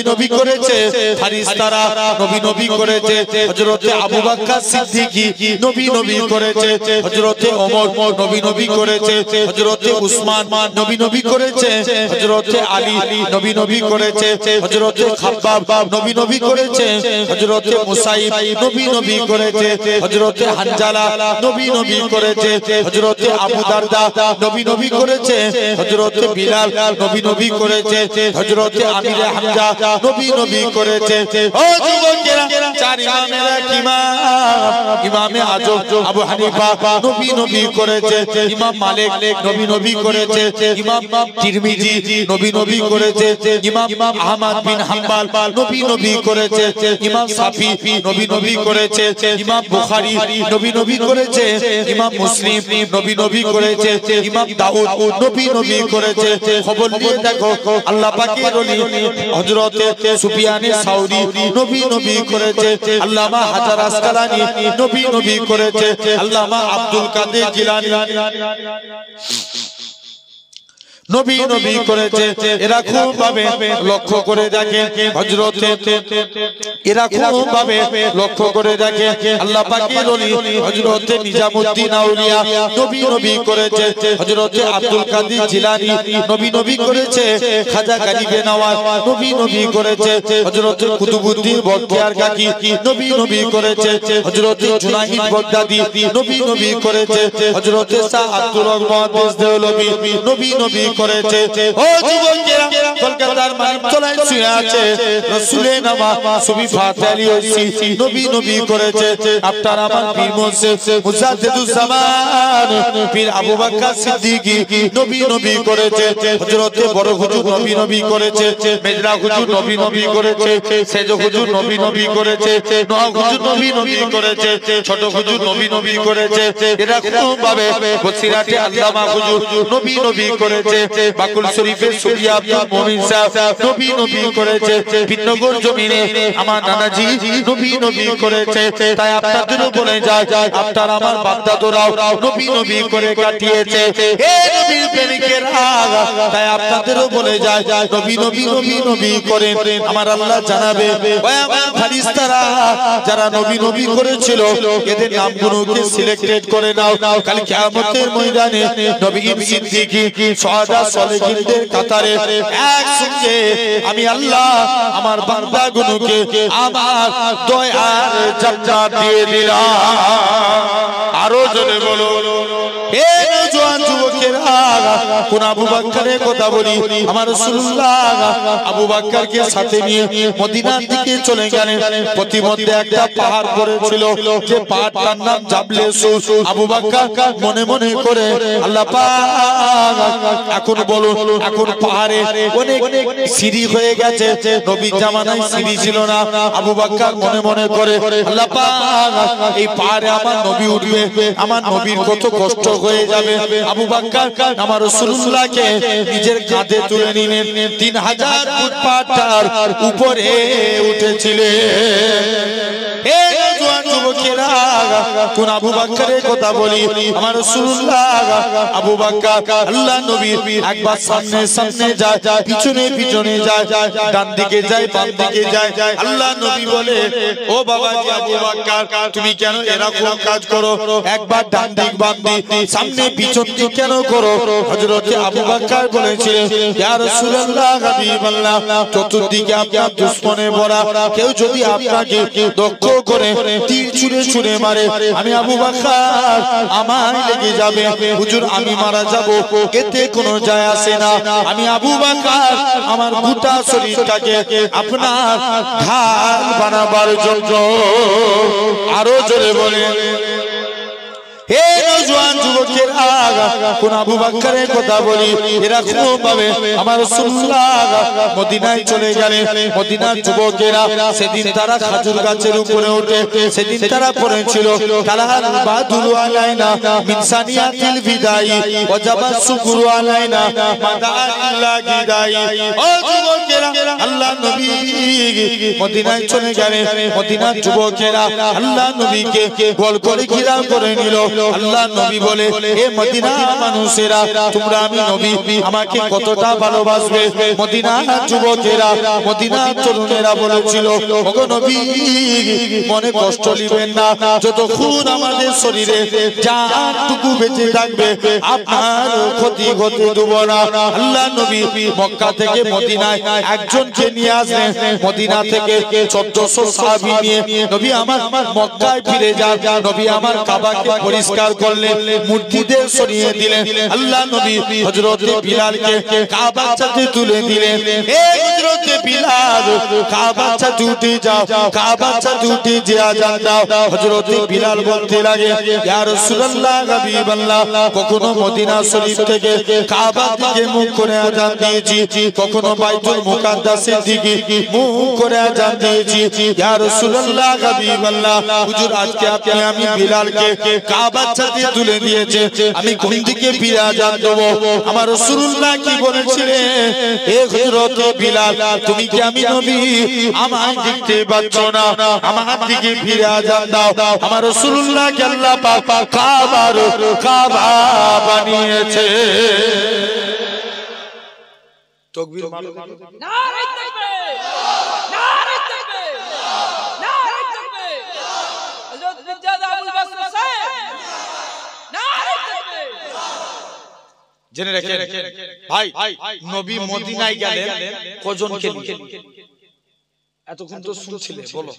নবী করেছে ফারিস্তারা নবী নবী করেছে হযরত আবু বকর সিদ্দিকী নবী নবী করেছে হযরত ওমর নবী নবী করেছে হযরত উসমান নবী নবী করেছে হযরত আলী নবী নবী করেছে হযরত খাব্বাব নবী নবী করেছে হযরত মুসাইব নবী নবী করেছে হযরত হানজালা নবী নবী করেছে হযরত আবু দারদা নবী নবী করেছে হযরত বিলাল নবী নবী করেছে হযরত আমির হামজা নবী নবী করেছে ও যুবকেরা চার ইমামের এক ইমাম ইমামে আজম আবু হানিফা নবী নবী করেছে ইমাম মালিক নবী নবী করেছে ইমাম তিরমিজি নবী নবী করেছে ইমাম আহমদ বিন হাম্বল নবী নবী করেছে ইমাম শাফি নবী নবী করেছে ইমাম বুখারী নবী নবী করেছে ইমাম মুসলিম নবী নবী করেছে ইমাম দাউদ নবী নবী করেছে খবর নিয়ে দেখো আল্লাহ পাকের ওলি হযরত সুফিয়ান সাউরি নবী নবী করেছে আল্লামা হাজার আসকালানি নবী নবী করেছে আল্লামা আব্দুল কাদের জিলানী নবী নবী করেছে এরা খুব ভাবে লক্ষ্য করে দেখে হযরত এরা খুব ভাবে লক্ষ্য করে দেখে আল্লাহ পাকের ওলি হযরত নিজামউদ্দিন আউলিয়া নবী নবী করেছে হযরত আব্দুল কাদের জিলানী নবী নবী করেছে খাজা গরিবে নওয়াজ নবী নবী করেছে হযরত কুতুবউদ্দিন বখতিয়ার কাকি নবী নবী করেছে হযরত জুনাইদ বাগদাদি নবী নবী করেছে হযরত শাহ আব্দুর রহমান দেওলভী নবী নবী করেছে ও যুবকেরা কলকাতার মানিকতলায় শুয়ে আছে রাসূলের নামা সুবি ফাতিহ আলী ওসি নবী নবী করেছে আপনার আমার পীর মুজাদ্দিদুজ জামান পীর আবু বকর সিদ্দিকী নবী নবী করেছে হযরত বড় হুজুর নবী নবী করেছে মেজরা হুজুর নবী নবী করেছে সেজ হুজুর নবী নবী করেছে নওয়াব হুজুর নবী নবী করেছে ছোট হুজুর নবী নবী করেছে এরকম ভাবে বসিরাতে আল্লামা হুজুর নবী নবী করেছে বাকুল শরীফের সুরিয়া আব্দুল মুমিন সাহেব নবী নবী করেছে বিনগর জমিনে আমার নানাজি নবী নবী করেছে তাই আপনাদেরও বলে যায় আপনার আমার বাপদাদারাও নবী নবী করে কাটিয়েছে হে নবীর প্রেমিকেরা তাই আপনাদেরও বলে যায় নবী নবী নবী নবী করেন আমার আল্লাহ জানাবে ওই আমার ফেরেশতারা যারা নবী নবী করেছিল এদের নামগুলোকে সিলেক্টেড করে নাও কাল কিয়ামতের ময়দানে নবী সিদ্দিকী শুহাদা সালেহিনদের কাতারে একসঙ্গে আমি আল্লাহ আমার বান্দাগুলোকে আমার দয়ার জান্নাত দিয়ে দিলাম আরো জোরে বলো হে নওজোয়ান যুবকেরা কোন আবু বকরের কথা বলি আমার রাসূলুল্লাহ আবু বকরকে সাথে নিয়ে মদিনার দিকে চলে গেলেন প্রতিমধ্যে একটা পাহাড় পড়েছিল যে পাহাড়টার নাম জাবলে সুস আবু বকর মনে মনে করে আল্লাহ পাক এখন বলুন এখন পাহাড়ে অনেক সিঁড়ি হয়ে গেছে নবীর জামানায় সিঁড়ি ছিল না আবু বকর মনে মনে করে আল্লাহ পাক এই পাহাড়ে আমার নবী উঠবে আমার নবীর কত কষ্ট হয়ে যাবে আবু বকর আমার রাসূলুল্লাহকে নিজের কাঁধে তুলে নিলেন 3000 ফুট পাহাড়টার উপরে উঠেছিলেন হে জওয়ান যুবকেরা কোন আবু বকরের কথা বলি আমার রাসূলুল্লাহ আবু বকর আল্লাহ নবী একবার সামনে সামনে যায় পিছনে পিছনে যায় ডান দিকে যায় বাম দিকে যায় আল্লাহ নবী বলে ও বাবাজি আবু বকর তুমি কেন এরকম কাজ করো একবার ডান দিক বাম দিক সামনে পিছন দিক কেন করো হযরত আবু বকর বলেছিলেন ইয়া রাসূলুল্লাহ হাবিবাল্লাহ চতুর্দিকে আপনার দুশমনে ভরা কেউ যদি আপনাকে দক্ষ করে তীর ছুঁড়ে ছুঁড়ে মারে আমি আবু বকর আমার লেগে যাবে হুজুর আমি মারা যাব এতে কোনো যায় আসে না আমি আবু বকর আমার গোটা শরীরটাকে আপনার ঢাল বানাবার জন্য আরো জোরে বলেন হে নওজোয়ান যুবকেরা কোন আবু বকরের কথা বলি এরকম ভাবে আমার রাসূলুল্লাহ মদিনায় চলে গেলেন মদিনার যুবকেরা সেদিন তারা খেজুর গাছের উপরে ওঠে সেদিন তারা পড়েছিল কালাল বাদুল আলাইনা মিন সানিয়াতিল বিদাই ওয়াজাবা শুকরু আলাইনা মাদাল্লাহ গিদাই ও যুবকেরা আল্লাহ নবী মদিনায় চলে গেলেন মদিনার যুবকেরা আল্লাহ নবীকে গোল করে ঘেরাও করে নিল আল্লাহ নবী বলে, এ মদিনা মানুষেরা, তোমরা আমি নবী আমাকে কতটা ভালোবাসবে। মদিনা যুবকেরা, মদিনা তরুণেরা বলেছিল, ওগো নবী মনে কষ্ট নেবেন না, যতক্ষণ আমাদের শরীরে জানটুকু বেঁচে থাকবে আপনার ক্ষতি হতে দেব না। আল্লাহ নবী মক্কা থেকে মদিনায় একজনকে নিয়ে আসলেন, মদিনা থেকে 1400 সাহাবী নিয়ে নবী আমার মক্কায় ফিরে যান। নবী আমার কাবাকে পরিষ্কার করলেন, মূর্তিদের সরিয়ে দিলেন। আল্লাহ নবী হযরত বিলালকে কাবার সাথে তুলে দিলেন। হে হযরত বিলাল, কাবার সাথে উঠে যাও, কাবার সাথে উঠে যে আযান দাও। হযরত বিলাল বলতে লাগে, ইয়া রাসূলুল্লাহ হাবিবাল্লাহ, কখনো মদিনা শরীফ থেকে কাবার দিকে মুখ করে আযান দিয়েছি, কখনো বাইতুল মুকাদ্দাসের দিকে মুখ করে আযান দিয়েছি। ইয়া রাসূলুল্লাহ হাবিবাল্লাহ, হুজুর আজকে আপনি আমি বিলালকে কাবার সাথে তুলে দিয়েছে, আমি কোন দিকে ফিরে আযান দেব? আমার রাসূলুল্লাহ কি বলেছিলেন, হে হযরত বিলাল, তুমি কি আমি নবী আমায় দেখতে পাচ্ছ না? আমার দিকে ফিরে আযান দাও। আমার রাসূলুল্লাহ কে আল্লাহ পাক কাবা বানিয়েছে। তাকবীর মারো, নারে তাকবীর, নারে তাকবীর, নারে তাকবীর। হযরত মির্জা আবুল বাসর সাহেব, নারে তাকবীর। জেনে রাখেন ভাই, নবী মদিনায় গেলেন কজনকে নিয়ে? এতক্ষণ তো শুনছিলে, বলো।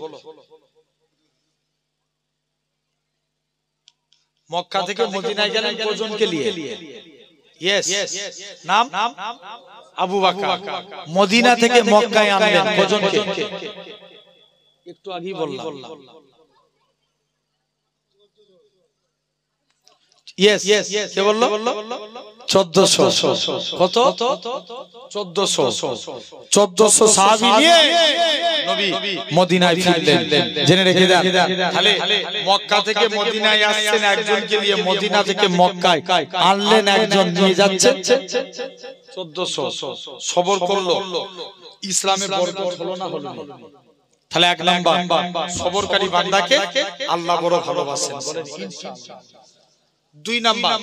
মক্কা থেকে মদিনায় গেলেন কজনকে নিয়ে? ইয়েস, নাম আবু বকর। মদিনা থেকে মক্কায় আনলেন কজনকে? একটু আগেই বললাম। ইয়েস, কে বললো? 1400। কত? 1400 সাহাবী নিয়ে নবী মদিনায় ফিরলেন। জেনে রেখে দেন, তাহলে মক্কা থেকে মদিনায় আসছেন একজনকে নিয়ে, মদিনা থেকে মক্কায় আনলেন একজন, নিয়ে যাচ্ছেন 1400। সবর করলো, ইসলামের বরকত হলো না হলো? তাহলে এক নাম্বার, সবরকারী বান্দাকে আল্লাহ বড় ভালোবাসেন, বলেন ইনশাআল্লাহ। দুই নাম্বার,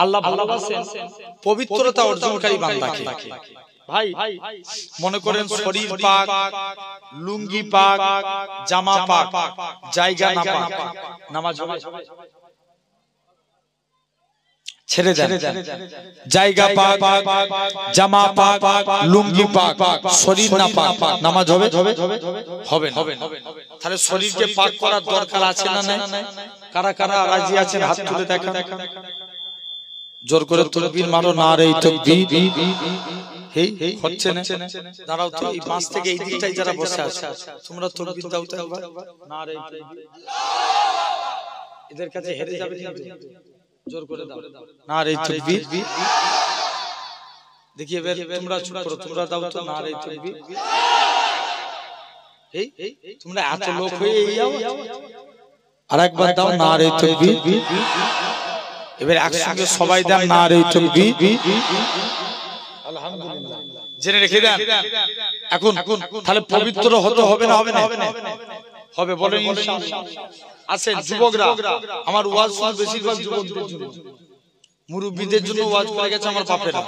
আল্লাহ ভালোবাসেন পবিত্রতা অর্জনকারী বান্দাকে। ভাই মনে করেন শরীর পাক, লুঙ্গি পাক, জামা পাক, জায়গা না পাক, নামাজ হবে? ছেড়ে দেন। জায়গা পাক, জামা পাক, লুঙ্গি পাক, শরীর না পাক, নামাজ হবে? হবে না। তাহলে শরীরকে পাক করার দরকার আছে না নাই? কারা কারা রাজি আছেন হাত তুলে দেখান, জোর করে তাকবীর মারো, নারে তাকবীর। হেই হচ্ছে না, দাঁড়াও তো, এই পাশ থেকে এই দিকটাই যারা বসে আছে তোমরা তাকবীর দাও তো একবার, নারে তাকবীর। এদের কাছে হেরে যাবে কিন্তু, জোর করে দাও, নারে তাকবীর। দেখি এবার তোমরা চুপ করো, তোমরা দাও তো, নারে তাকবীর। এই তোমরা এত লোক হয়ে এই যাও, আরেকবার দাও, নারে তাকবীর। এবার একসঙ্গে সবাই দেন, নারে তাকবীর। আলহামদুলিল্লাহ। জেনে রেখে দেন, এখন তাহলে পবিত্র হতে হবে না? হবে, বলেন ইনশাআল্লাহ। আছেন যুবকরা, আমার ওয়াজ শুনে বেশিরভাগ যুবকদের জন্য, মুরব্বিদের জন্য ওয়াজ করে গেছে আমার বাপেরা।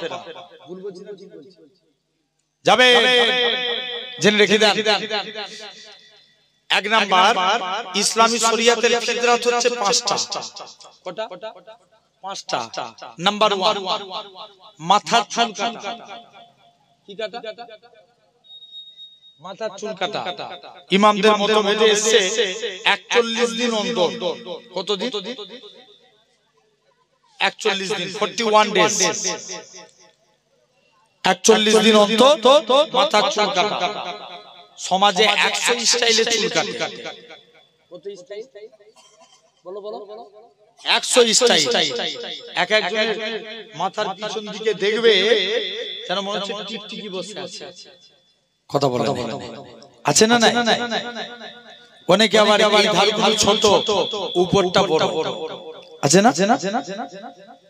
যাবে, জেনে রেখে দেন। এক নাম্বার, ইসলামী শরিয়াতের ফিতরাত হচ্ছে 5টা। কটা? 5টা। নাম্বার 1, মাথার চুল কাটা। কি কাটা? মাথার চুল কাটা। ইমামদের মতভেদে এসেছে 41 দিন অন্তর। কত দিন? 41 দিন, 41 ডেজ। 41 দিন অন্তর মাথার চুল কাটা। সমাজে 100 স্টাইলে চুল কাটে। কত স্টাইল? বলো 100 স্টাইল। এক একজনের মাথার পিছন দিকে দেখবে যেন মনে হচ্ছে টিকটিকি বসে আছে। কথা বলে আছে না? নাই। অনেকে আবার এই ধারগুলো ছোট, উপরটা বড় আছে না?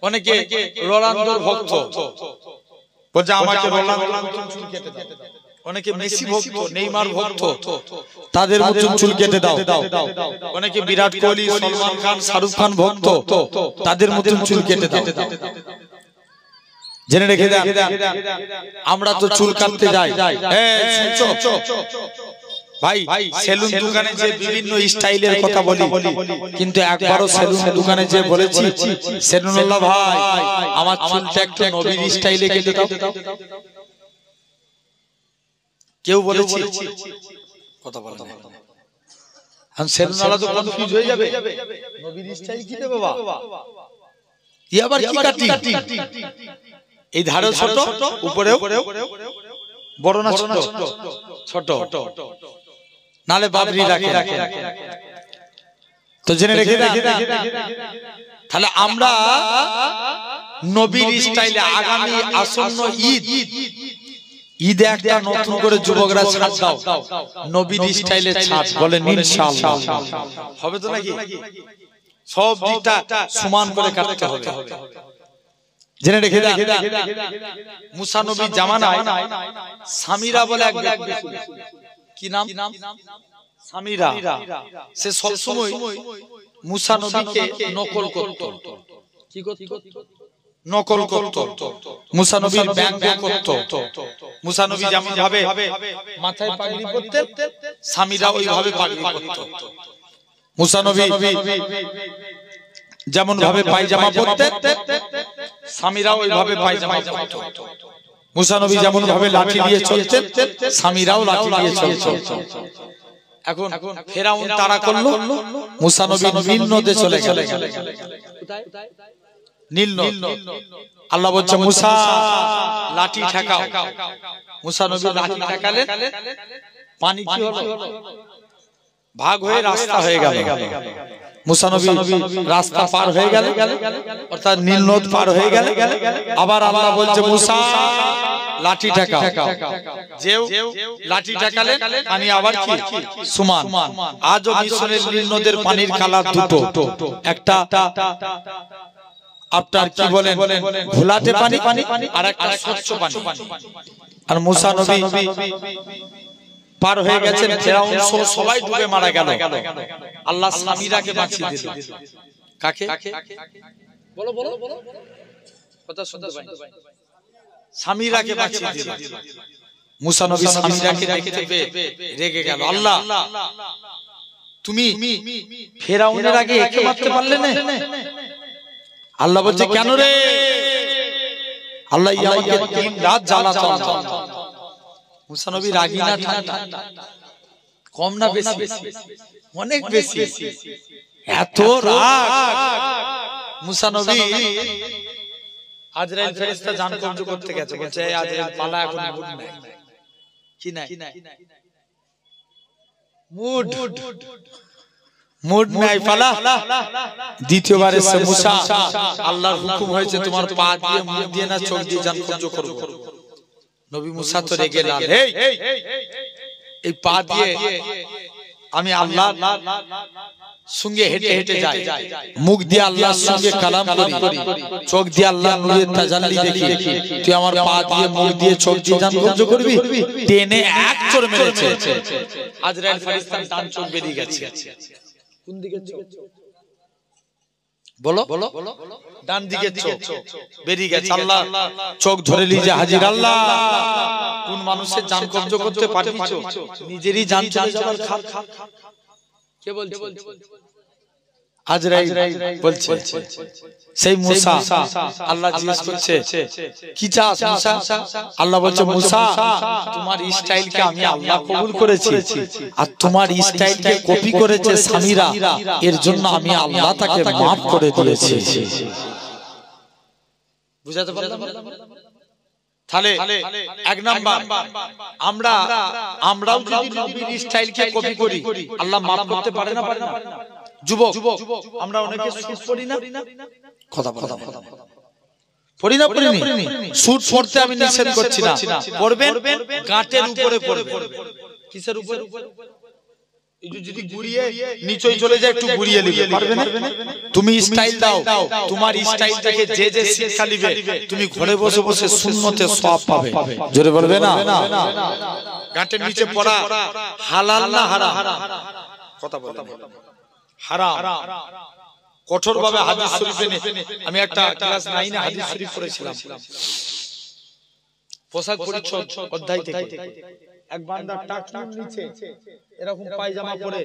অনেকে রোনালদোর ভক্ত, বলছে আমাকে রোনালদো চুল কেটে দাও। অনেকে মেসি ভক্ত, নেইমার ভক্ত, তাদের মতন চুল কেটে দাও। অনেকে বিরাট কোহলি, সলমান খান, শাহরুখ খান ভক্ত, তাদের মতন চুল কেটে দাও। জেনে রেখে দেন, আমরা তো চুল কাটতে যাই। ভাই সেলুন দোকানে যে বিভিন্ন স্টাইলের কথা বলি, কিন্তু একবারও সেলুন দোকানে যে বলেছি সেলুনওয়ালা ভাই আমার চুলটা একটু নবীর স্টাইলে কেটে দাও? কেউ বলেছি? কথা বলে না। আর সেলুনওয়ালা তো কনফিউজ হয়ে যাবে, নবীর স্টাইল কি দেব বাবা, ই আবার কি কাটি? এই ধারে ছোট, উপরেও বড় না ছোট? ছোট, নালে বাবরি রাখে। তো জেনে রেখে দেন, তাহলে আমরা নবীর স্টাইলে আগামী আসন্ন ঈদে একটা নতুন করে যুবকরা ছাড় দাও, নবীর স্টাইলে ছাড়, বলেন ইনশাআল্লাহ হবে তো নাকি? সব দিকটা সমান করে কাটতে হবে। জেনে রেখে দেন, মুসা নবীর জামানায় সামিরা বলে এক ব্যক্তি, কি নাম? সামিরা। সে সবসময় মুসা নবীকে নকল করত। কি করত? নকল করত। মুসা নবীর ব্যঙ্গ করত। মুসা নবী যেমন ভাবে মাথায় পাগড়ি পরতেন, সামিরা ওইভাবে পাগড়ি পরত। মুসা নবী যেমন ভাবে পায়জামা পরতেন, সামিরা ওইভাবে পায়জামা পরত। মুসা নবী যেমন ভাবে লাঠি নিয়ে চলতেন, সামিরাও লাঠি নিয়ে চলতেন। এখন ফেরাউন তাড়া করলো, মুসা নবী নীল নদে চলে গেলেন। নীল নদ। আল্লাহ বলছে মুসা লাঠি ঠেকাও। মুসা নবী লাঠি ঠেকালেন, পানি কি হলো? ভাগ হয়ে রাস্তা হয়ে গেল। মুসা নবী রাস্তা পার হয়ে গেল, অর্থাৎ নীল নদ পার হয়ে গেল। আবার আল্লাহ বলছে মুসা লাঠি ঠেকাও। যেও লাঠি ঠেকালেন, পানি আবার কি সমান। আজও মিশরের নীল নদের পানির কালার দুটো, একটা আপনার কি বলেন ঘোলাটে পানি, আর একটা স্বচ্ছ পানি। আর মুসা নবী পার হয়ে গেছেন, ফেরাউন সবাই ডুবে মারা গেল। আল্লাহ সামিরাকে বাঁচিয়ে দিল। কাকে? বলো বলো কথা শুনতে পাই। সামিরাকে বাঁচিয়ে দিল। মুসা নবী সামিরাকে দেখতে পেয়ে রেগে গেল, আল্লাহ তুমি ফেরাউনের আগে একে মারতে পারলে না? আল্লাহ বলছে কেন রে? আল্লাহ আমাকে দিন রাত জ্বালাতন। মুসা নবী রাগী না ঠান্ডা? কম না বেশি? অনেক বেশি। এত রাগ মুসা নবী আজরাইল ফেরেশতা জান কবজ করতে গেছে, বলছে এই আজরাইল পালা, এখন মুড নাই। কি নাই? মুড নাই, পালা। দ্বিতীয়বার এসে মুসা আল্লাহর হুকুম হয়েছে তোমার পা দিয়ে, মুখ দিয়ে না, চোখ দিয়ে জান কবজ করব। নবী মুসা তো রেগে লাল, এই পা দিয়ে আমি আল্লাহ সঙ্গে হেঁটে হেঁটে যাই, মুখ দিয়ে আল্লাহর সঙ্গে কালাম করি, চোখ দিয়ে আল্লাহর নূরের তাজাল্লি দেখি, তুই আমার পা দিয়ে, মুখ দিয়ে, চোখ দিয়ে জান কবজ করবি? টেনে এক চড় মেরেছে। আজরাইল ফেরেশতার ডান চোখ বেরিয়ে গেছে। কোন দিকে চোখ? বলো ডান দিকে চোখ বেরিয়ে গেছে। আল্লাহ চোখ ধরে লিজে হাজির। আল্লাহ কোন মানুষের জান কবজ করতে পারছো? নিজেরই জান চলে যাবার খাল। কে বলছে? আজরাইল বলছে। সেই মুসা, আল্লাহ জিজ্ঞেস করছে কি চাস মুসা? আল্লাহ বলছে মুসা তোমার স্টাইলকে আমি আল্লাহ কবুল করেছি, আর তোমার স্টাইলকে কপি করেছে সামিরা, এর জন্য আমি আল্লাহ তাকে মাফ করে দিয়েছি। বুঝাতে পারলাম? তাহলে এক নাম্বার, আমরাও যদি নবীর স্টাইলকে কপি করি, আল্লাহ মাফ করতে পারে না? পারে না? যুবক আমরা অনেকে সুট পরি না? কথা পরি না? পরিনি। সুট পরতে আমি নিষেধ করছি না, পরবেন গাঁটের উপরে পরবেন। কিসের উপরে? যদি ঘুরিয়ে নিচেই চলে যায় একটু ঘুরিয়ে নেবে, পারবে না? তুমি স্টাইল দাও, তোমার স্টাইলটাকে যে যে শিক্ষা নেবে তুমি ঘরে বসে বসে সুন্নতে সওয়াব পাবে। জোরে বলবে না? গাঁটের নিচে পড়া হালাল না হারাম? কথা বলে হারাম। কঠোরভাবে হাদিস শরীফে আমি একটা ক্লাস 9 এ হাদিস শরীফ পড়েছিলাম, পোশাক পরিচ্ছদ অধ্যায় থেকে। এক বান্দা টাকনুর নিচে এরকম পায়জামা পরে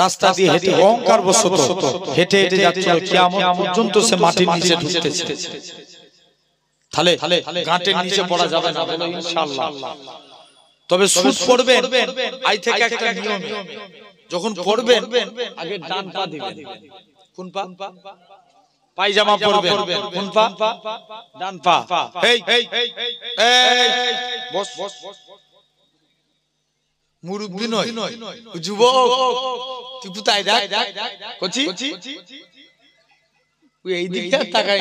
রাস্তা দিয়ে হেঁটে অহংকার বশত হেঁটে হেঁটে যাচ্ছিল, কিয়ামত পর্যন্ত সে মাটির নিচে ঢুকতেছে। তাহলে গাঁটের নিচে পড়া যাবে না বলো ইনশাআল্লাহ। তবে সুদ পড়বেন আই থেকে একটা নিয়ম, যখন পড়বেন আগে ডান পা দিবেন। কোন পা? পায়জামা পরবেন কোন পা? ডান পা। এই বস বস, মুরব্বি নয় যুবক, তুই কোথায় দেখ কচি তুই এই দিকটা তাকাই।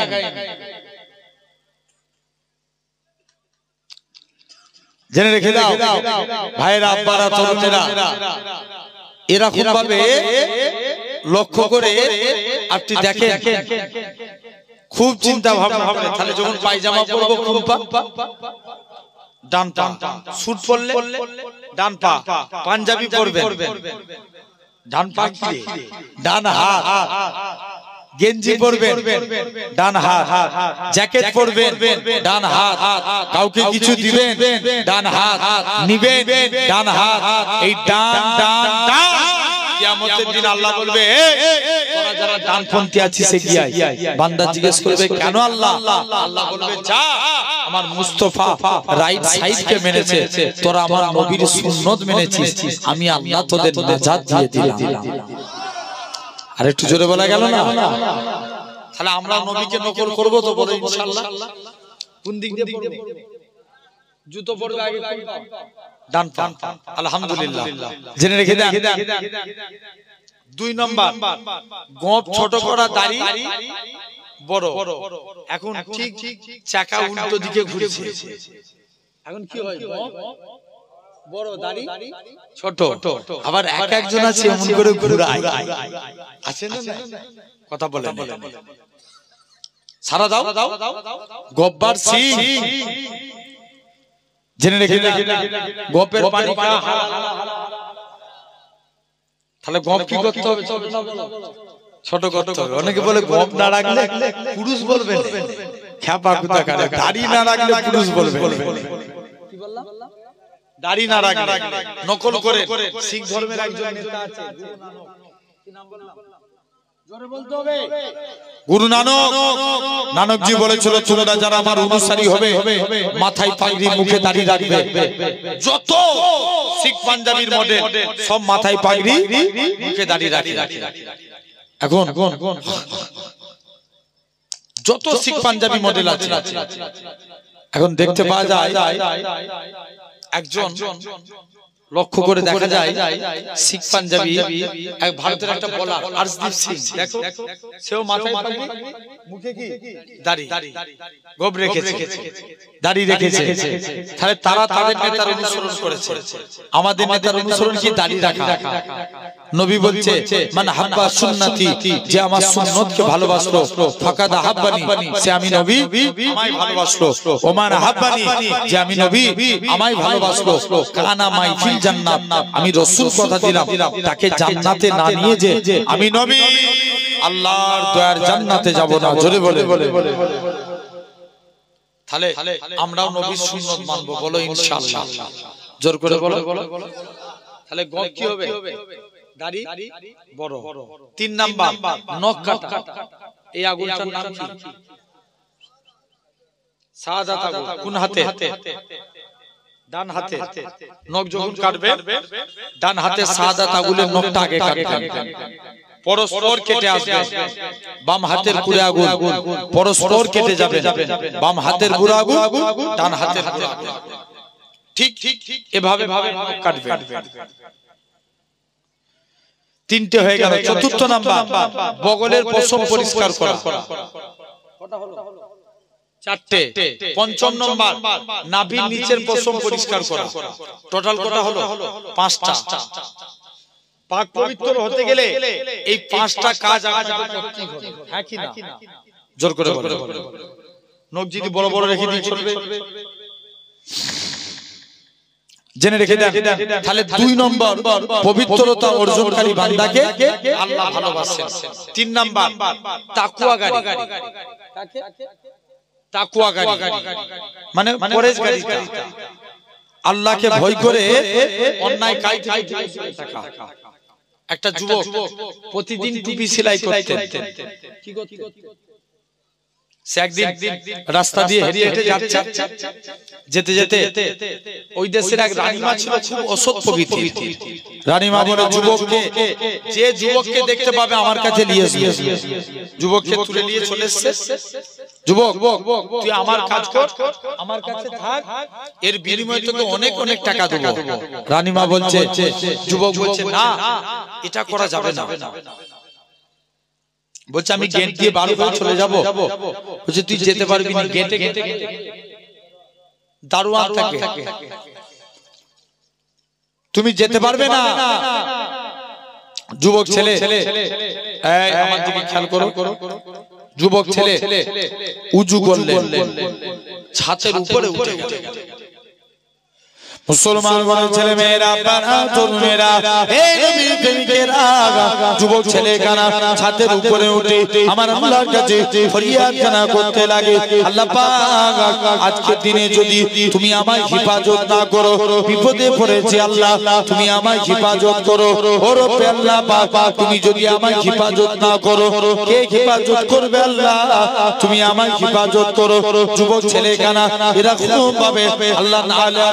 জেনে রেখে দাও ভাইরা, আব্বারা, তরুণেরা, এরকম ভাবে লক্ষ্য করে আপনি দেখেন, খুব চিন্তা ভাবনা হবে। তাহলে যখন পায়জামা পরবো কোন পা? ডান পা। স্যুট পরলে ডান পা। পাঞ্জাবি পরবেন ডান পা, কি ডান হাত। গেঞ্জি পরবেন ডান হাত। জ্যাকেট পরবেন ডান হাত। কাউকে কিছু দিবেন ডান হাত, নিবেন ডান হাত। এই ডান ডান ডান, কিয়ামতের দিন আল্লাহ বলবে তোরা যারা ডানপন্থী আছিস এগিয়ে আয়। বান্দা জিজ্ঞেস করবে কেন আল্লাহ? আল্লাহ বলবে যা, আমার মুস্তাফা রাইট সাইডকে মেনেছে, তোরা আমার নবীর সুন্নাত মেনেছিস, আমি আল্লাহ তোদের নাজাত দিয়ে দিলাম। আর একটু জোরে বলা গেল না? তাহলে আমরা নবীকে নকল করব তো বলে ইনশাআল্লাহ। কোন দিক দিয়ে পড়ব? জুতো পড়বে আগে কোন পা? ডান পা। আলহামদুলিল্লাহ, জেনে রেখে দেন। 2 নাম্বার, গোঁফ ছোট করা, দাড়ি বড়। এখন ঠিক চাকা উল্টো দিকে ঘুরছে। এখন কি হয়? গোঁফ বড়, দাড়ি ছোট। আবার এক একজন আছে এমন করে ঘুরায়, আছে না? কথা বলে সারা দাও গব্বার সিং। জেনে রেখে গোপের পানি খাওয়া। তাহলে গোপ কি করতে হবে? ছোট করতে হবে। অনেকে বলে গোপ না রাখলে পুরুষ বলবে, খ্যাপা কুতা কারে। দাড়ি না রাখলে পুরুষ বলবে। কি বললাম? দাড়ি না রাখলে নকল করে। শিখ ধর্মের একজন নেতা আছে, কি নাম বললাম? জোরে বলতে হবে। গুরু নানকজি বলেছিল তোমরা যারা আমার অনুসারী হবে মাথায় পাগড়ি, মুখে দাড়ি রাখবে। যত শিখ পাঞ্জাবির মডেল সব মাথায় পাগড়ি, মুখে দাড়ি রাখে। এখন যত শিখ পাঞ্জাবি মডেল আছে এখন দেখতে পাওয়া যায়, একজন লক্ষ্য করে দেখা যায় শিখ পাঞ্জাবি এক ভারতের একটা বলার আরশদীপ সিং, দেখো সেও মাথায় পাগড়ি, মুখে কি দাড়ি, গোঁফ রেখেছে, দাড়ি রেখেছে। তাহলে তারা তাদের নেতার অনুসরণ করেছে। আমাদের নেতার অনুসরণ কি? দাড়ি রাখা। নবী বলছে মান হাব্বা সুন্নতি, যে আমার সুন্নতকে ভালোবাসলো, ফাকাদ আহাব্বানি, সে আমি নবী আমায় ভালোবাসলো। ওমান আহাব্বানি, যে আমি নবী আমায় ভালোবাসলো, কানা মাই ফিল জান্নাত, আমি রাসূল কথা দিলাম তাকে জান্নাতে না নিয়ে যে আমি নবী আল্লাহর দয়ার জান্নাতে যাব না। জোরে বলে। তাহলে আমরাও নবীর সুন্নাত মানবো, বলো ইনশাআল্লাহ। জোর করে বলো। তাহলে গোঁফ কি হবে? দাড়ি বড়। 3 নাম্বার, নখ কাটা। এই আগুনটার নাম কি? শাহাদাত আগুন। কোন হাতে? ডান হাতে। নখ যখন কাটবেন ডান হাতে শাহাদাত আগুনের নখটা আগে কাটবেন, পরস্পর কেটে আসবে। বাম হাতের পুরো আগুন পরস্পর কেটে যাবে। বাম হাতের পুরো আগুন, ডান হাতের পুরো আগুন, ঠিক এভাবে নখ কাটবেন। 3টে হয়ে গেল। 4র্থ নাম্বার, বগলের পশম পরিষ্কার করা। কটা হলো? 4টে। 5ম নাম্বার, নাভির নিচের পশম পরিষ্কার করা। টোটাল কটা হলো? 5টা। পাক পবিত্র হতে গেলে এই পাঁচটা কাজ আপনাকে করতেই হবে, হ্যাঁ কি না? জোর করে বলো। নখ যদি বড় বড় রেখে দিয়ে চলবে, জেনে রেখে দেন। তাহলে 2 নম্বর পবিত্রতা অর্জনকারী বান্দাকে আল্লাহ ভালোবাসেন। 3 নম্বর তাকওয়াগারী, তাকওয়াগারী মানে পরহেজগারী, আল্লাহকে ভয় করে অন্যায় কাজ থেকে থাকা। একটা যুবক প্রতিদিন টুপি সেলাই করতেন, কি করতেন? সে একদিন রাস্তা দিয়ে হেরিয়ে হেঁটে যাচ্ছে, যেতে যেতে ওই দেশের এক রানীমা ছিল খুব অসৎ প্রকৃতির। রানীমা বলে যুবককে, যে যুবককে দেখতে পাবে আমার কাছে নিয়ে এসো। যুবককে তুলে নিয়ে চলে এসেছে। যুবক তুই আমার কাজ কর, আমার কাছে থাক, এর বিনিময়ে তোকে অনেক অনেক টাকা দেব। রানীমা বলছে, যুবক বলছে না, এটা করা যাবে না। বলছে আমি গেট দিয়ে বার হয়ে চলে যাব। বলছে তুই যেতে পারবি না, গেটে দারোয়ান থাকে, তুমি যেতে পারবে না। যুবক ছেলে, এই আমার দিকে খেয়াল করো। যুবক ছেলে উজু করলেন, ছাতের উপরে উঠে গেল। মুসলমান ঘরের ছেলে মেয়েরা, তরুণেরা, হে নবীর প্রেমিকেরা, যুবক ছেলে কানা ছাদের উপরে উঠে আমার আল্লাহর কাছে ফরিয়াদ কানা করতে লাগে, আল্লাহ পাক আজকের দিনে যদি তুমি আমায় হিফাজত না করো, বিপদে পড়েছি আল্লাহ, তুমি আমায় হিফাজত করো। ও রব্বে আল্লাহ পাক, তুমি যদি আমায় হিফাজত না করো, কে হিফাজত করবে আল্লাহ? তুমি আমায় হিফাজত করো। যুবক ছেলে কানা এরকম ভাবে আল্লাহ নাআলা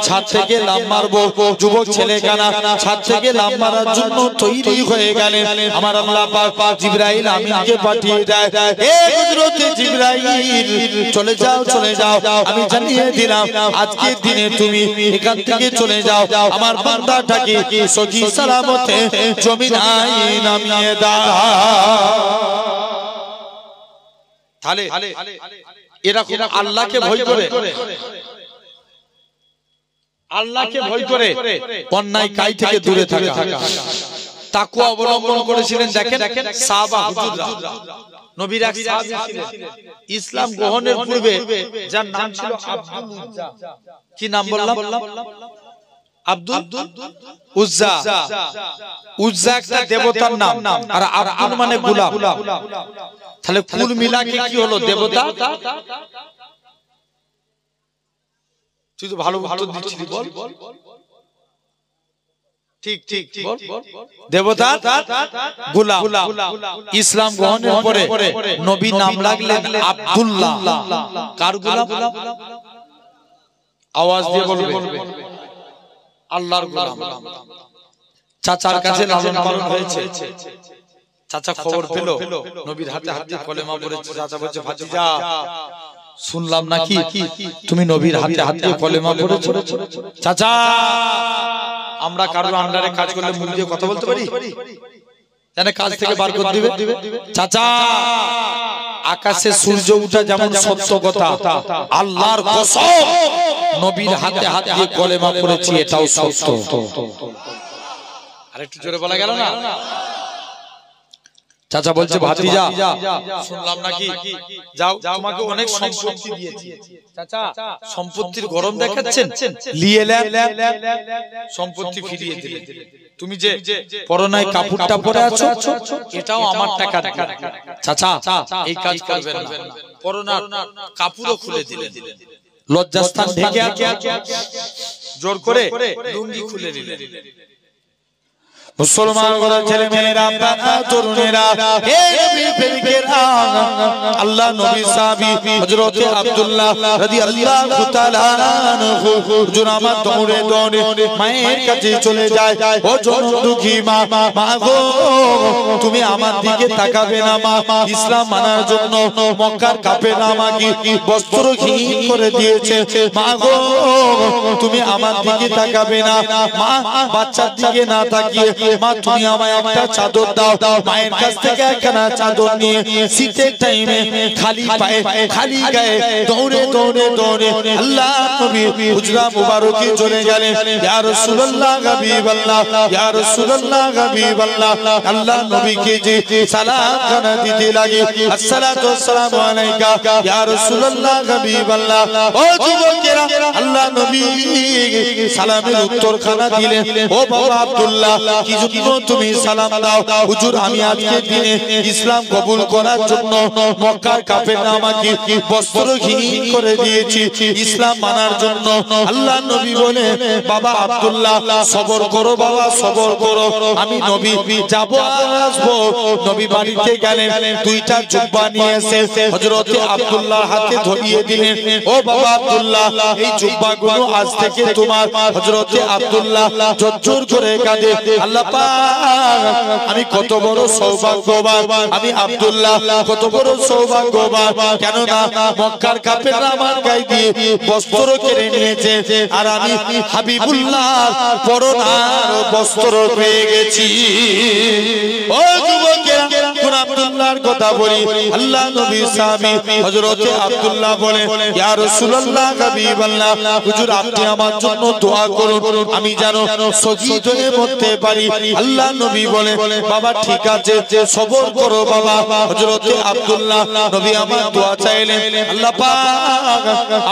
ছাদ থেকে লাফ মারবো। যুবক ছেলে কানা ছাদ থেকে লাফ মারার জন্য তৈরি হয়ে গেলেন। আমার আল্লাহ পাক জিবরাইল আমিনকে পাঠিয়ে দেয়, হে হযরতে জিবরাইল চলে যাও, চলে যাও, আমি জানিয়ে দিলাম আজকের দিনে তুমি এখান থেকে চলে যাও, আমার বান্দাটাকে সহি সালামতে জমিনায় নামিয়ে দাও। তাহলে এরকম আল্লাহকে ভয় করে, আল্লাহকে ভয় করে অন্যায় কাজ থেকে দূরে থাকা, তাকওয়া অবলম্বন করেছিলেন। দেখেন সাহাবা হুজুররা, নবীর এক সাহাবী ছিলেন ইসলাম গ্রহণের পূর্বে, যার নাম ছিল আব্দুল উজ্জা। কি নাম বললাম? আব্দুল উজ্জা। উজ্জা একটা দেবতার নাম, আর আব্দুল মানে গোলাম। তাহলে কুল মিলাকে কি হলো? দেবতা। তুই তো ভালো উত্তর দিচ্ছিস, বল। ঠিক ঠিক বল। দেবতা, গোলাম। ইসলাম গ্রহণের পরে নবী নাম রাখলেন আব্দুল্লাহ। কার গোলাম? আওয়াজ দিয়ে বলবে, আল্লাহর গোলাম। চাচার কাছে লালন পালন হয়েছে। চাচা খবর পেল নবীর হাতে হাতে কলেমা পড়েছে। চাচা বলছে, ভাতিজা শুনলাম নাকি তুমি নবীর হাতে হাতে কলেমা পড়েছো? চাচা, আমরা কারোর আন্ডারে কাজ করলে মুখ দিয়ে কথা বলতে পারি? জানে কাজ থেকে বার করে দিবে। চাচা, আকাশে সূর্য ওঠা যেমন সত্য কথা, আল্লাহর কসম নবীর হাতে হাত দিয়ে কলেমা পড়েছি, এটাও সত্য। আরেকটু জোরে বলা গেল না? চাচা বলছে, ভাতিজা শুনলাম নাকি যাও, তোমাকে অনেক সম্পত্তি দিয়েছি। চাচা, সম্পত্তির গরম দেখাচ্ছেন, নিয়ে সম্পত্তি ফিরিয়ে দিলেন। তুমি যে পরনায় কাপড়টা পরে আছো, এটাও আমার টাকা। চাচা, এই কাজ করবেন না। পরনার কাপড়ও খুলে দিলেন, লজ্জাস্থান ঢেকে জোর করে লুঙ্গি খুলে দিলেন। মুসলমান ঘরের ছেলে মেয়েরা, তরুণেরা, হে নবীর প্রেমিকেরা, আল্লাহ নবী সাহাবী হযরতে আব্দুল্লাহ রাদিয়াল্লাহু তাআলা আনহু হুজুর আমার দৌড়ে দৌড়ে মায়ের কাছে চলে যায়। ও দুঃখী মা, মা গো তুমি আমার দিকে তাকাবে না মা? ইসলাম মানার জন্য মক্কার কাফেররা আমাকে বস্ত্রহীন করে দিয়েছে। মা গো তুমি আমার দিকে তাকাবে না? মা বাচ্চার দিকে না তাকিয়ে মা তুমি আমায় একটা চাদর দাও। মায়ের কাছ থেকে একখানা চাদর নিয়ে শীতের টাইমে খালি পায়ে খালি গায়ে দৌড়ে দৌড়ে দৌড়ে আল্লাহ নবী হুজরা মুবারকে চলে গেলেন। ইয়া রাসূলুল্লাহ হাবিবাল্লাহ, ইয়া রাসূলুল্লাহ হাবিবাল্লাহ, আল্লাহ নবীকে যে সালাম খানা দিতে লাগে, আসসালাতু ওয়াসসালামু আলাইকা ইয়া রাসূলুল্লাহ হাবিবাল্লাহ। ও যুবকেরা, আল্লাহ নবী সালামের উত্তর খানা দিলেন। ও বাবা আব্দুল্লাহ, কি জন্য তুমি সালাম দাও? হুজুর, আমি আজকের দিনে ইসলাম কবুল করার জন্য মক্কার কাফেররা আমাকে বস্ত্রহীন করে দিয়েছি ইসলাম মানার জন্য। আল্লাহ নবী বলে, বাবা আব্দুল্লাহ সবর করো বাবা, সবর করো, আমি নবী যাব আর আসবো। নবী বাড়িতে গেলেন, দুইটা জুব্বা নিয়ে এসে হযরতে আব্দুল্লাহর হাতে ধরিয়ে দিলেন। ও বাবা আব্দুল্লাহ, এই জুব্বাগুলো আজ থেকে তোমার। হযরতে আব্দুল্লাহ জোর করে কাঁদে, আল্লাহ পাক আমি কত বড় সৌভাগ্যবান, আমি আব্দুল্লাহ কত বড় সৌভাগ্যবান, কেন না মক্কার কাফেররা আমার গায়ে দিয়ে বস্ত্র কেড়ে নিয়েছে আর আমি হাবিবুল্লাহর পরনার বস্ত্র পেয়ে গেছি। ও যুবকেরা, কোন আব্দুল্লাহর কথা বলি। আল্লাহ নবী সাহাবী হযরতে আব্দুল্লাহ বলে, ইয়া রাসূলুল্লাহ হাবিবাল্লাহ, হুজুর আপনি আমার জন্য দোয়া করুন, আমি যেন শহীদ হয়ে মরতে পারি। আল্লাহ নবী বলে, বাবা ঠিক আছে, সবর করো বাবা। হযরতে আব্দুল্লাহ নবী আমার দোয়া চাইলেন, আল্লাহ পাক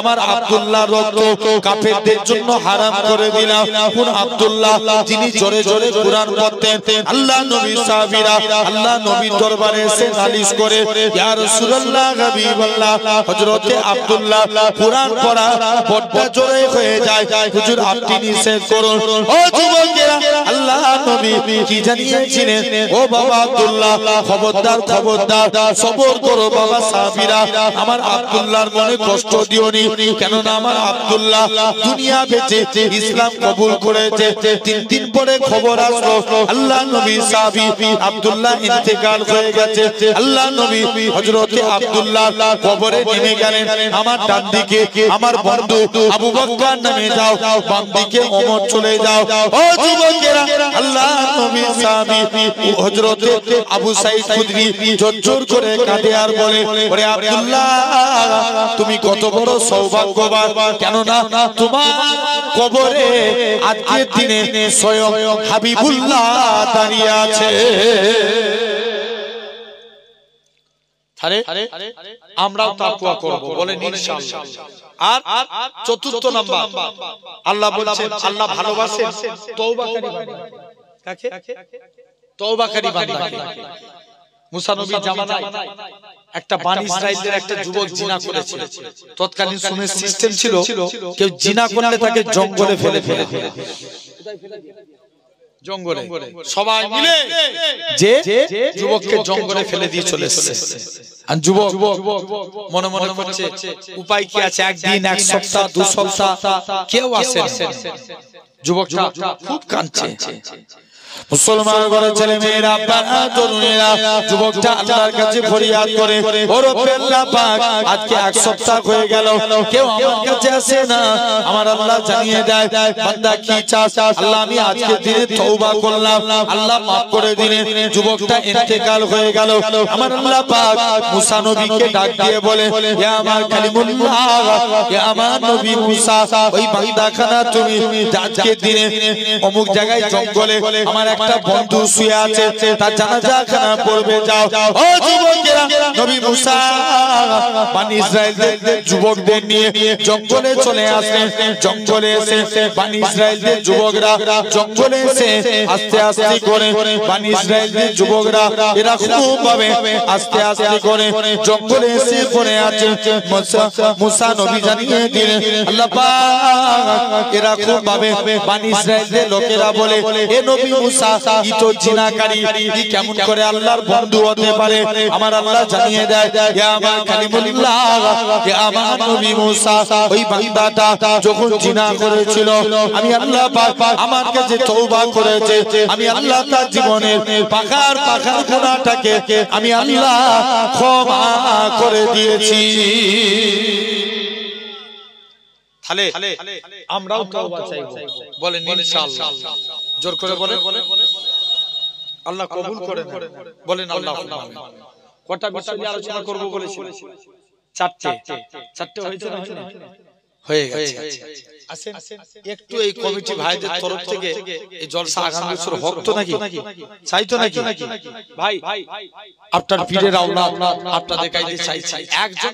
আমার আব্দুল্লাহর রক্ত কাফেরদের জন্য হারাম করে দিলাম। কোন আব্দুল্লাহ? যিনি জোরে জোরে কুরআন পড়তেন। আল্লাহ নবী সাহাবীরা আল্লাহ নবীর দরবারে এসে নালিশ করে, ইয়া রাসূলুল্লাহ হাবিবাল্লাহ, হযরতে আব্দুল্লাহ কুরআন পড়া বড় জোরে হয়ে যায়, হুজুর আপনি নিষেধ করুন। ও যুবকেরা, আল্লাহ নবী কি জানিয়েছিলেন? ও বাবা আব্দুল্লাহ, খবরদার খবরদার, সবর করো বাবা সাহাবীরা, আমার আব্দুল্লাহর মনে কষ্ট দিওনি, কেন না আমার আব্দুল্লাহ দুনিয়া বেঁচে ইসলাম কবুল করেছে। 3 দিন পরে খবর আসলো আল্লাহ নবী সাহাবী আব্দুল্লাহ ইন্তেকাল হয়ে গেছে। আল্লাহ নবী হযরতে আব্দুল্লাহ কবরে নেমে গেলেন। আমার ডান দিকে আমার বন্ধু আবু বকর নামে যাও, বাম দিকে ওমর চলে যাও। ও যুবকেরা, আল্লাহ নবী সাহাবী হযরতে আবু সাঈদ খুদরি জোর করে কাঁদে আর বলে, ওরে আব্দুল্লাহ তুমি কত বড় সৌভাগ্যবান, কেন না তোমার কবরে আজকের দিনে স্বয়ং হাবিবুল্লাহ দাঁড়িয়ে আছে। আমরাও তাকওয়া করব, বলেন ইনশাআল্লাহ। আর চতুর্থ নাম্বার, আল্লাহ বলেন আল্লাহ ভালোবাসেন তওবাকারী বান্দা। কাকে? তওবাকারী বান্দাকে। মুসা নবীর জামানায় একটা বনি ইসরাইলের একটা যুবক জিনা করেছিল। তৎকালীন সময়ের সিস্টেম ছিল, কেউ জিনা করলে তাকে জঙ্গলে ফেলে জঙ্গলে সবাই মিলে যে যুবককে জঙ্গলে ফেলে দিয়ে চলে এসেছে। আর যুবক মনে মনে করছে উপায় কি আছে, একদিন এক সপ্তাহ 2 সপ্তাহ কেউ আসে না। যুবকটা খুব কাঁদছে। মুসলমান ঘরের ছেলে মেয়েরা, বাবা তরুণেরা, যুবকটা আল্লাহর কাছে ফরিয়াদ করে, ও রব্বে আল্লাহ পাক আজকে 1 সপ্তাহ হয়ে গেল কেউ আমার কাছে আসে না। আমার আল্লাহ জানিয়ে দেয়, বান্দা কি চাস? আল্লাহ আমি আজকে দিনে তওবা করলাম, আল্লাহ maaf করে দিলেন। যুবকটা ইন্তেকাল হয়ে গেল। আমার আল্লাহ পাক মুসা নবীকে ডাক দিয়ে বলে, হে আমার কালিমুল্লাহ, হে আমার নবী মুসা, ওই বান্দাখানা তুমি আজকে দিনে অমুক জায়গায় জঙ্গলে আমার একটা বন্ধু শুয়ে আছে, তার জানাজা খানা পড়বে যাও। ও যুবকেরা, নবী মুসা বনি ইসরাইলদের যুবকদের নিয়ে জঙ্গলে চলে আসলেন। জঙ্গলে এসে বনি ইসরাইলদের যুবকরা জঙ্গলে এসে আস্তে আস্তে করে বনি ইসরাইলদের যুবকরা এরা খুব ভাবে আস্তে আস্তে করে জঙ্গলে এসে পড়ে আছে। মুসা নবী জানিয়ে দিলেন, আল্লাহ পাক এরা খুব ভাবে বনি ইসরাইলদের লোকেরা বলে, হে নবী মুসা, ই তো জিনাকারী, ই কেমন করে আল্লাহর বন্ধু হতে পারে? আমার আল্লাহ জানিয়ে দেয়, হে আমার কালিমুল্লাহ, হে আমার নবী মুসা, ওই বান্দাটা যখন জিনা করেছিল আমি আল্লাহ পাক আমার কাছে তওবা করেছে, আমি আল্লাহ তার জীবনের পাখার গুনাহটাকে আমি আল্লাহ ক্ষমা করে দিয়েছি। তাহলে আমরাও তওবা চাইবো, বলেন ইনশাআল্লাহ। জোর করে বলেন। আল্লাহ কবুল করে নেন। বলেন আল্লাহ। কটা বিষয় নিয়ে আলোচনা করব বলেছি? চারটে হয়েছে না? হয়ে গেছে। আসেন একটু এই কমিটি ভাইদের তরফ থেকে এই জলসা আগামী বছর হোক তো নাকি? চাইতো নাকি ভাই? আপনার পীরের আওলাদ আপনাদের কাছে চাইছি একজন